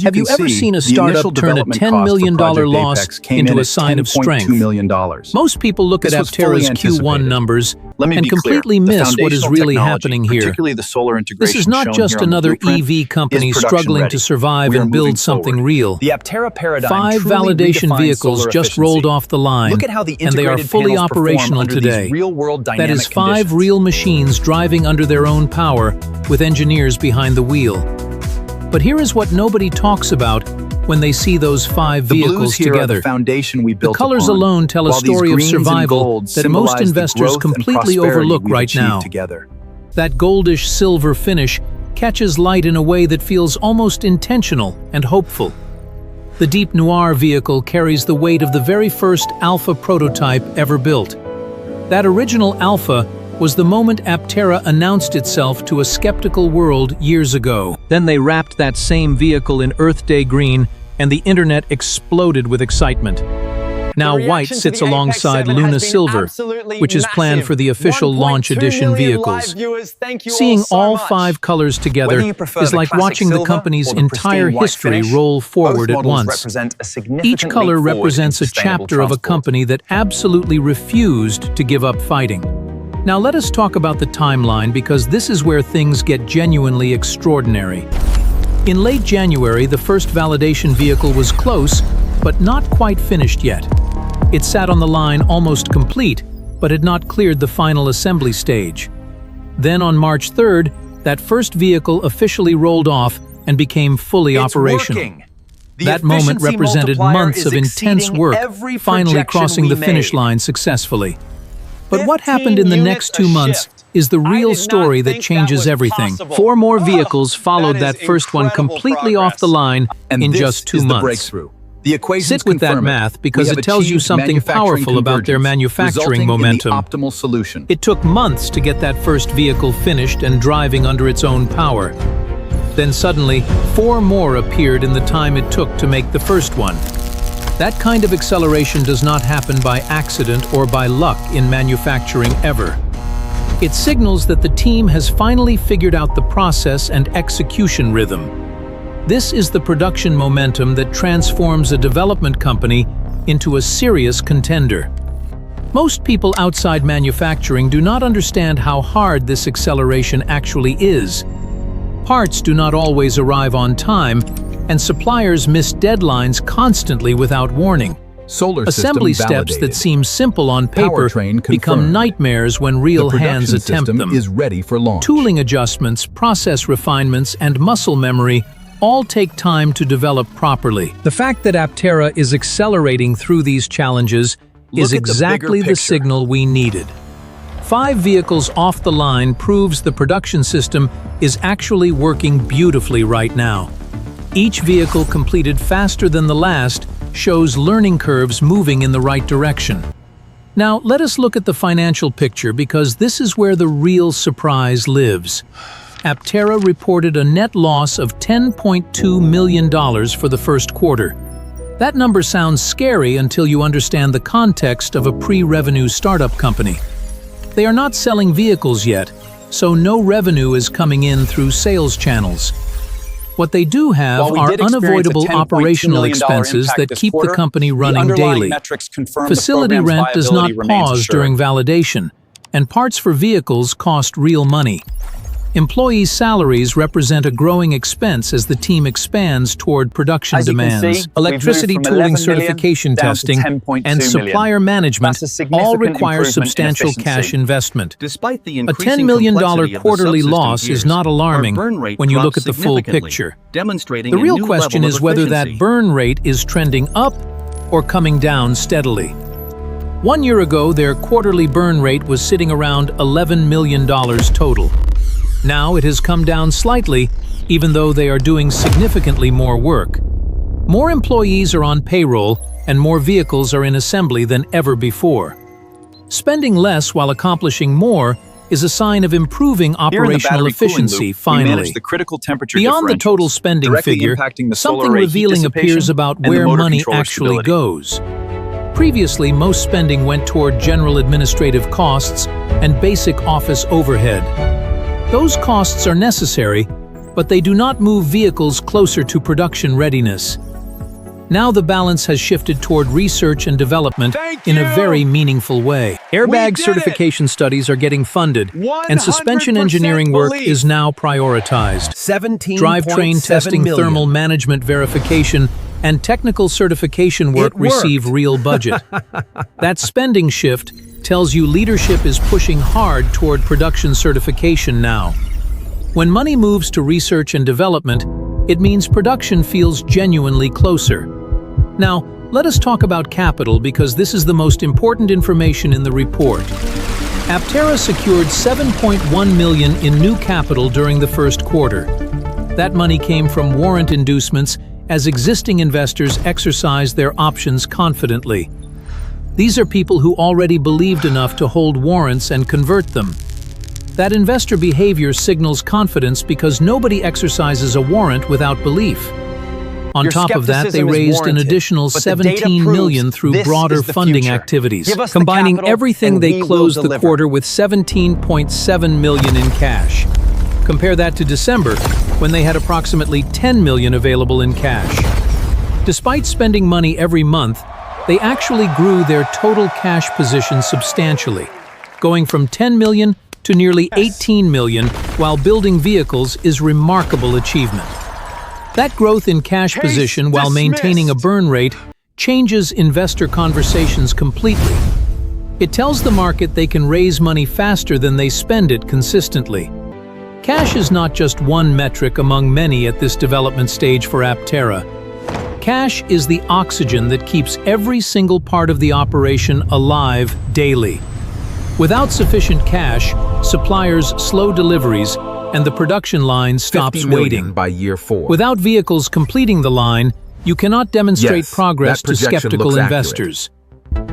Have you ever seen a startup turn a $10 million loss into a sign of strength? Most people look at Aptera's Q1 numbers and completely miss what is really happening here. This is not just another EV company struggling to survive and build something real. The Aptera paradigm 5 validation vehicles just rolled off the line, and they are fully operational today. That is 5 real machines driving under their own power, with engineers behind the wheel. But here is what nobody talks about when they see those 5 vehicles together. The colors alone tell a story of survival that most investors completely overlook right now. That goldish silver finish catches light in a way that feels almost intentional and hopeful. The Deep Noir vehicle carries the weight of the very first Alpha prototype ever built. That original Alpha was the moment Aptera announced itself to a skeptical world years ago. Then they wrapped that same vehicle in Earth Day green, and the internet exploded with excitement. Now white sits alongside Luna Silver, which is planned for the official launch edition vehicles. Seeing all 5 colors together is like watching the company's entire history roll forward at once. Each color represents a chapter of a company that absolutely refused to give up fighting. Now let us talk about the timeline, because this is where things get genuinely extraordinary. In late January, the first validation vehicle was close, but not quite finished yet. It sat on the line almost complete, but had not cleared the final assembly stage. Then on March 3rd, that first vehicle officially rolled off and became fully operational. That moment represented months of intense work, finally crossing the finish line successfully. But what happened in the next 2 months is the real story that changes everything. 4 more vehicles followed that first one completely off the line in just 2 months. Sit with that math, because it tells you something powerful about their manufacturing momentum. It took months to get that first vehicle finished and driving under its own power. Then suddenly, 4 more appeared in the time it took to make the first one. That kind of acceleration does not happen by accident or by luck in manufacturing ever. It signals that the team has finally figured out the process and execution rhythm. This is the production momentum that transforms a development company into a serious contender. Most people outside manufacturing do not understand how hard this acceleration actually is. Parts do not always arrive on time, and suppliers miss deadlines constantly without warning. Assembly steps that seem simple on paper become nightmares when real hands attempt them. Tooling adjustments, process refinements, and muscle memory all take time to develop properly. The fact that Aptera is accelerating through these challenges is exactly the signal we needed. 5 vehicles off the line proves the production system is actually working beautifully right now. Each vehicle completed faster than the last shows learning curves moving in the right direction. Now, let us look at the financial picture, because this is where the real surprise lives. Aptera reported a net loss of $10.2 million for the first quarter. That number sounds scary until you understand the context of a pre-revenue startup company. They are not selling vehicles yet, so no revenue is coming in through sales channels. What they do have are unavoidable operational expenses that keep the company running daily. Facility rent does not pause during validation, and parts for vehicles cost real money. Employees' salaries represent a growing expense as the team expands toward production demands. Electricity tooling certification testing and supplier management all require substantial cash investment. A $10 million quarterly loss is not alarming when you look at the full picture. The real question is whether that burn rate is trending up or coming down steadily. 1 year ago, their quarterly burn rate was sitting around $11 million total. Now it has come down slightly, even though they are doing significantly more work. More employees are on payroll, and more vehicles are in assembly than ever before. Spending less while accomplishing more is a sign of improving operational efficiency, finally. Beyond the total spending figure, something revealing appears about where money actually goes. Previously, most spending went toward general administrative costs and basic office overhead. Those costs are necessary, but they do not move vehicles closer to production readiness. Now the balance has shifted toward research and development in a very meaningful way. Airbag certification studies are getting funded, and suspension engineering work is now prioritized. Drivetrain testing, thermal management verification, and technical certification work receive real budget. That spending shift tells you leadership is pushing hard toward production certification now. When money moves to research and development, it means production feels genuinely closer. Now, let us talk about capital because this is the most important information in the report. Aptera secured $7.1 million in new capital during the first quarter. That money came from warrant inducements as existing investors exercised their options confidently. These are people who already believed enough to hold warrants and convert them. That investor behavior signals confidence because nobody exercises a warrant without belief. On top of that, they raised an additional $17 million through broader funding activities. Combining everything, they closed the quarter with $17.7 million in cash. Compare that to December, when they had approximately $10 million available in cash. Despite spending money every month, they actually grew their total cash position substantially, going from $10 million to nearly $18 million while building vehicles is remarkable achievement. That growth in cash position while maintaining a burn rate changes investor conversations completely. It tells the market they can raise money faster than they spend it consistently. Cash is not just one metric among many at this development stage for Aptera. Cash is the oxygen that keeps every single part of the operation alive daily. Without sufficient cash, suppliers slow deliveries and the production line stops waiting. By year 4. Without vehicles completing the line, you cannot demonstrate progress to skeptical investors.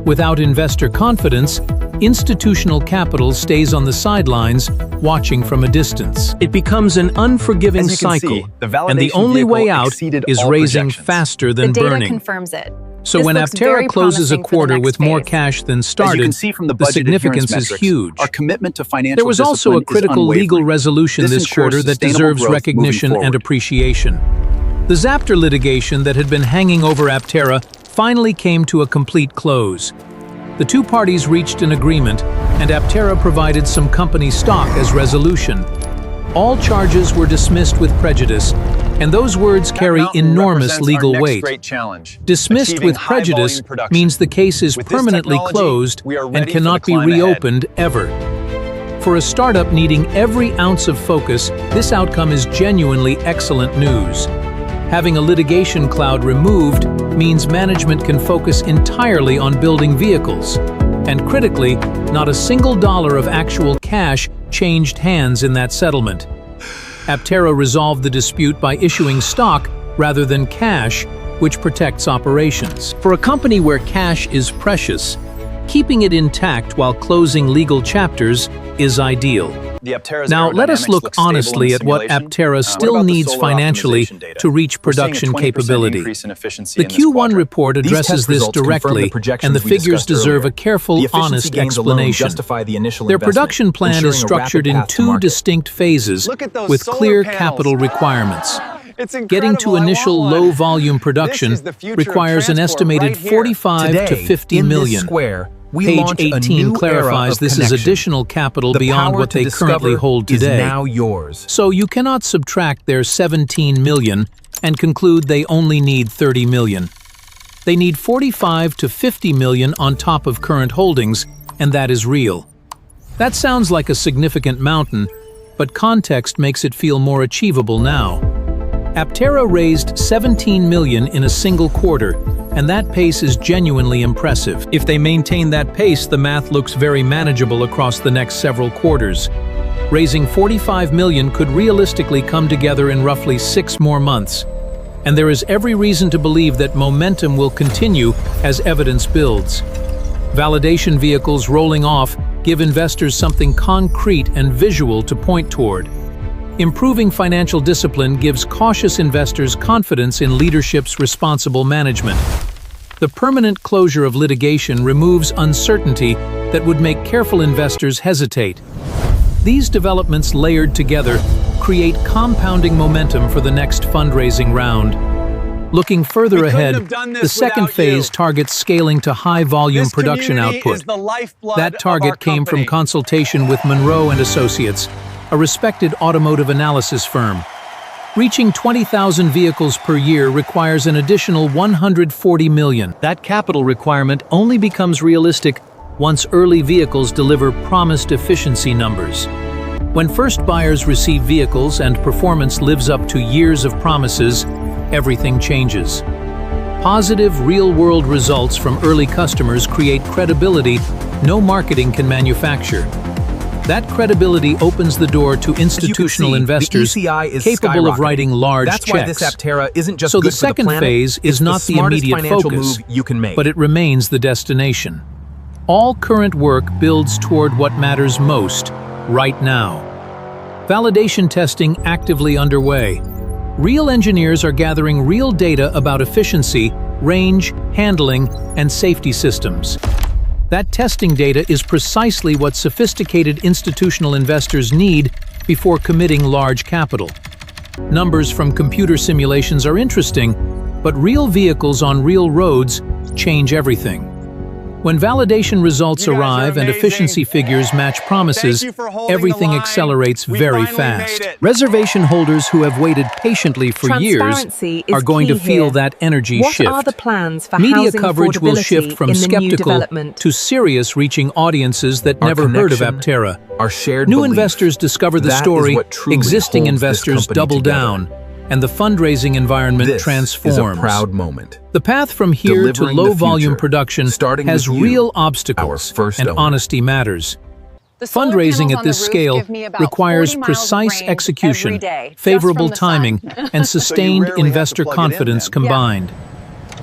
Without investor confidence, institutional capital stays on the sidelines, watching from a distance. It becomes an unforgiving cycle, and the only way out is raising faster than burning. The data confirms it. So when Aptera closes a quarter with more cash than started, the significance is huge. There was also a critical legal resolution this quarter that deserves recognition and appreciation. The Zapter litigation that had been hanging over Aptera finally came to a complete close. The two parties reached an agreement, and Aptera provided some company stock as resolution. All charges were dismissed with prejudice, and those words carry enormous legal weight. Dismissed with prejudice means the case is permanently closed and cannot be reopened ever. For a startup needing every ounce of focus, this outcome is genuinely excellent news. Having a litigation cloud removed means management can focus entirely on building vehicles. And critically, not a single dollar of actual cash changed hands in that settlement. Aptera resolved the dispute by issuing stock rather than cash, which protects operations. For a company where cash is precious, keeping it intact while closing legal chapters is ideal. Now, let us look honestly at what Aptera still needs financially to reach production capability. The Q1 report addresses this directly, and the figures deserve a careful, honest explanation. Their production plan is structured in two distinct phases with clear capital requirements. Getting to initial low-volume production requires an estimated $45 to $50 million. Page 18 clarifies this is additional capital beyond what they currently hold today. Now yours. So you cannot subtract their $17 million and conclude they only need $30 million. They need $45 to $50 million on top of current holdings, and that is real. That sounds like a significant mountain, but context makes it feel more achievable now. Aptera raised $17 million in a single quarter, and that pace is genuinely impressive. If they maintain that pace, the math looks very manageable across the next several quarters. Raising $45 million could realistically come together in roughly 6 more months. And there is every reason to believe that momentum will continue as evidence builds. Validation vehicles rolling off give investors something concrete and visual to point toward. Improving financial discipline gives cautious investors confidence in leadership's responsible management. The permanent closure of litigation removes uncertainty that would make careful investors hesitate. These developments layered together create compounding momentum for the next fundraising round. Looking further ahead, the second phase targets scaling to high-volume production output. That target came from consultation with Monroe & Associates, a respected automotive analysis firm. Reaching 20,000 vehicles per year requires an additional $140 million. That capital requirement only becomes realistic once early vehicles deliver promised efficiency numbers. When first buyers receive vehicles and performance lives up to years of promises, everything changes. Positive, real-world results from early customers create credibility no marketing can manufacture. That credibility opens the door to institutional investors capable of writing large checks. Why this Aptera isn't just so the second phase is not the immediate focus, but it remains the destination. All current work builds toward what matters most, right now. Validation testing actively underway. Real engineers are gathering real data about efficiency, range, handling, and safety systems. That testing data is precisely what sophisticated institutional investors need before committing large capital. Numbers from computer simulations are interesting, but real vehicles on real roads change everything. When validation results arrive and efficiency figures match promises, everything accelerates very fast. Reservation holders who have waited patiently for years are going to feel that energy shift. What are the plans for Media housing coverage will shift from skeptical to serious, reaching audiences that never heard of Aptera. New investors discover the story, existing investors double down, and the fundraising environment transforms. Is a proud moment. The path from here to low-volume production has real obstacles, and honesty matters. Fundraising at this scale requires precise execution, favorable timing, and sustained investor confidence combined.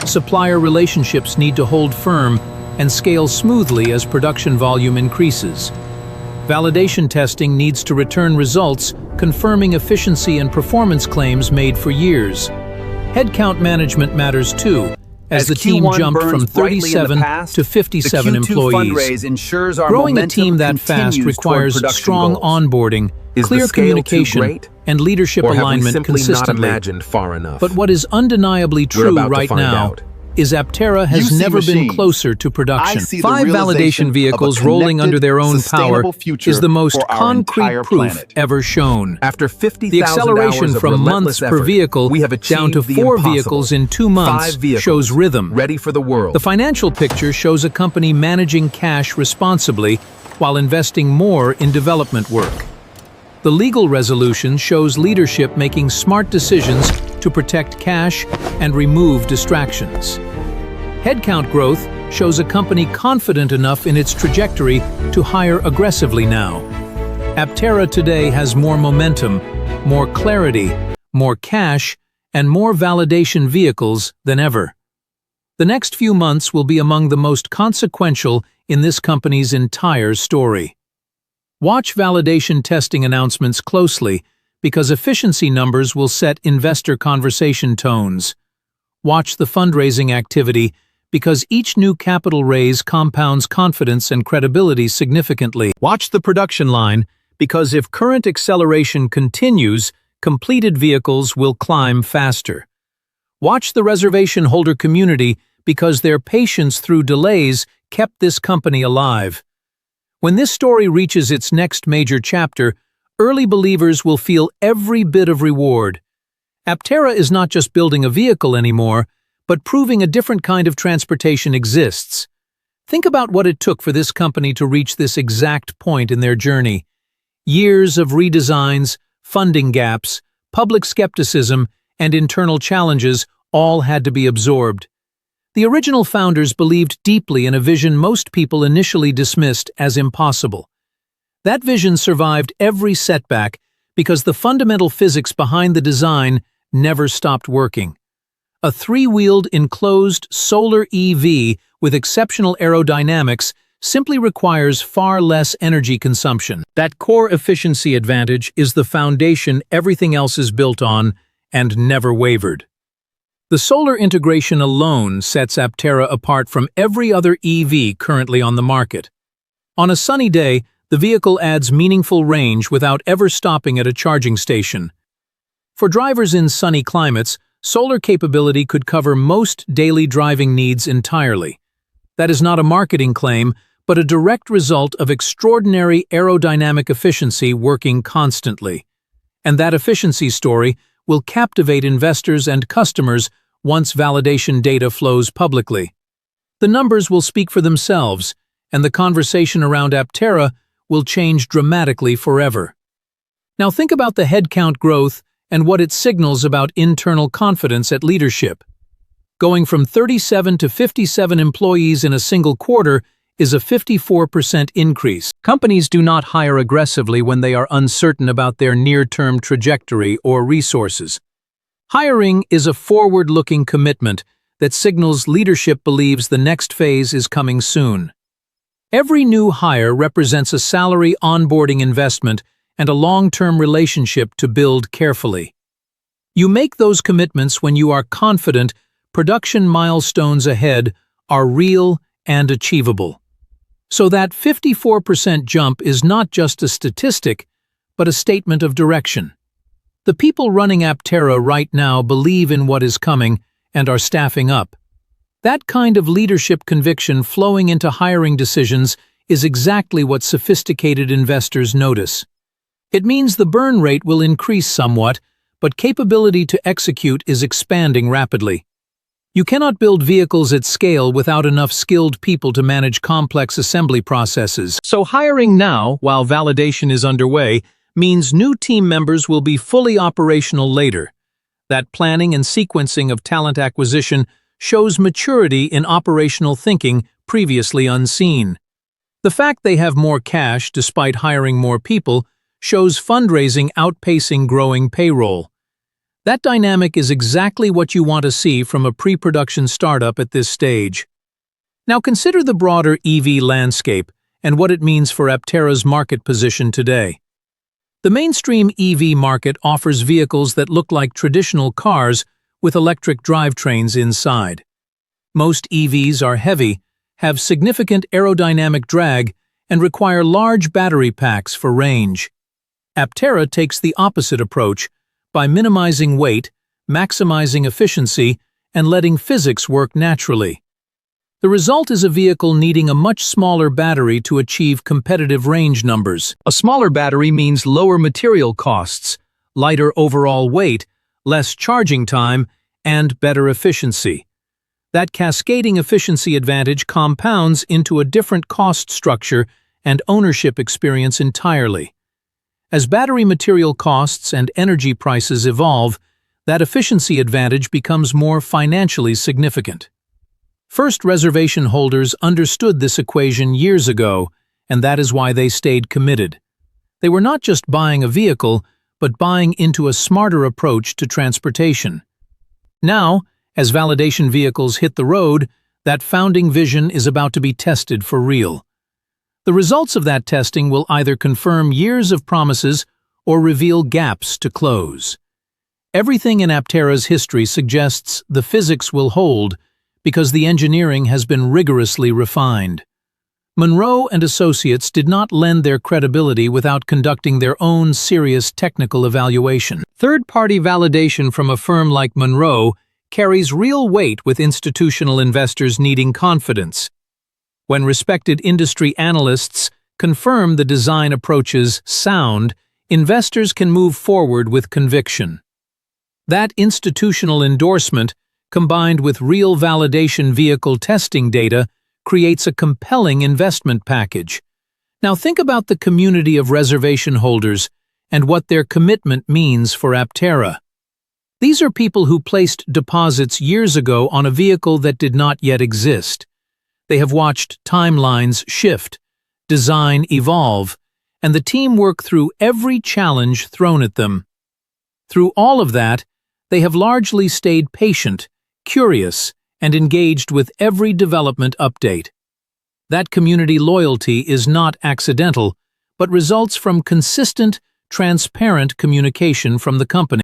Supplier relationships need to hold firm and scale smoothly as production volume increases. Validation testing needs to return results confirming efficiency and performance claims made for years. Headcount management matters too, as the team jumped from 37 to 57 employees. Growing a team that fast requires strong onboarding, clear communication, and leadership alignment consistently. But what is undeniably true right now is Aptera has never been closer to production. 5 validation vehicles rolling under their own power is the most concrete proof ever shown. After 50,000 the acceleration from months per vehicle down to 4 vehicles in 2 months shows rhythm. Ready for the world. The financial picture shows a company managing cash responsibly while investing more in development work. The legal resolution shows leadership making smart decisions to protect cash and remove distractions. Headcount growth shows a company confident enough in its trajectory to hire aggressively now. Aptera today has more momentum, more clarity, more cash, and more validation vehicles than ever. The next few months will be among the most consequential in this company's entire story. Watch validation testing announcements closely because efficiency numbers will set investor conversation tones. Watch the fundraising activity because each new capital raise compounds confidence and credibility significantly. Watch the production line because if current acceleration continues, completed vehicles will climb faster. Watch the reservation holder community because their patience through delays kept this company alive. When this story reaches its next major chapter, early believers will feel every bit of reward. Aptera is not just building a vehicle anymore, but proving a different kind of transportation exists. Think about what it took for this company to reach this exact point in their journey. Years of redesigns, funding gaps, public skepticism, and internal challenges all had to be absorbed. The original founders believed deeply in a vision most people initially dismissed as impossible. That vision survived every setback because the fundamental physics behind the design never stopped working. A 3-wheeled enclosed solar EV with exceptional aerodynamics simply requires far less energy consumption. That core efficiency advantage is the foundation everything else is built on and never wavered. The solar integration alone sets Aptera apart from every other EV currently on the market. On a sunny day, The vehicle adds meaningful range without ever stopping at a charging station. For drivers in sunny climates, solar capability could cover most daily driving needs entirely. That is not a marketing claim, but a direct result of extraordinary aerodynamic efficiency working constantly. And that efficiency story will captivate investors and customers once validation data flows publicly. The numbers will speak for themselves, and the conversation around Aptera will change dramatically forever. Now think about the headcount growth and what it signals about internal confidence at leadership. Going from 37 to 57 employees in a single quarter is a 54% increase. Companies do not hire aggressively when they are uncertain about their near-term trajectory or resources. Hiring is a forward-looking commitment that signals leadership believes the next phase is coming soon. Every new hire represents a salary onboarding investment and a long-term relationship to build carefully. You make those commitments when you are confident production milestones ahead are real and achievable. So that 54% jump is not just a statistic, but a statement of direction. The people running Aptera right now believe in what is coming and are staffing up. That kind of leadership conviction flowing into hiring decisions is exactly what sophisticated investors notice. It means the burn rate will increase somewhat, but capability to execute is expanding rapidly. You cannot build vehicles at scale without enough skilled people to manage complex assembly processes. So hiring now, while validation is underway, means new team members will be fully operational later. That planning and sequencing of talent acquisition shows maturity in operational thinking previously unseen. The fact they have more cash despite hiring more people shows fundraising outpacing growing payroll. That dynamic is exactly what you want to see from a pre-production startup at this stage. Now consider the broader EV landscape and what it means for Aptera's market position today. The mainstream EV market offers vehicles that look like traditional cars with electric drivetrains inside. Most EVs are heavy, have significant aerodynamic drag, and require large battery packs for range. Aptera takes the opposite approach by minimizing weight, maximizing efficiency, and letting physics work naturally. The result is a vehicle needing a much smaller battery to achieve competitive range numbers. A smaller battery means lower material costs, lighter overall weight, less charging time, and better efficiency. That cascading efficiency advantage compounds into a different cost structure and ownership experience entirely. As battery material costs and energy prices evolve, that efficiency advantage becomes more financially significant. First reservation holders understood this equation years ago, and that is why they stayed committed. They were not just buying a vehicle, but buying into a smarter approach to transportation. Now, as validation vehicles hit the road, that founding vision is about to be tested for real. The results of that testing will either confirm years of promises or reveal gaps to close. Everything in Aptera's history suggests the physics will hold because the engineering has been rigorously refined. Monroe and Associates did not lend their credibility without conducting their own serious technical evaluation. Third-party validation from a firm like Monroe carries real weight with institutional investors needing confidence. When respected industry analysts confirm the design approach's sound, investors can move forward with conviction. That institutional endorsement, combined with real validation vehicle testing data, creates a compelling investment package. Now think about the community of reservation holders and what their commitment means for Aptera. These are people who placed deposits years ago on a vehicle that did not yet exist. They have watched timelines shift, design evolve, and the team work through every challenge thrown at them. Through all of that, they have largely stayed patient, curious, and engaged with every development update. That community loyalty is not accidental, but results from consistent, transparent communication from the company.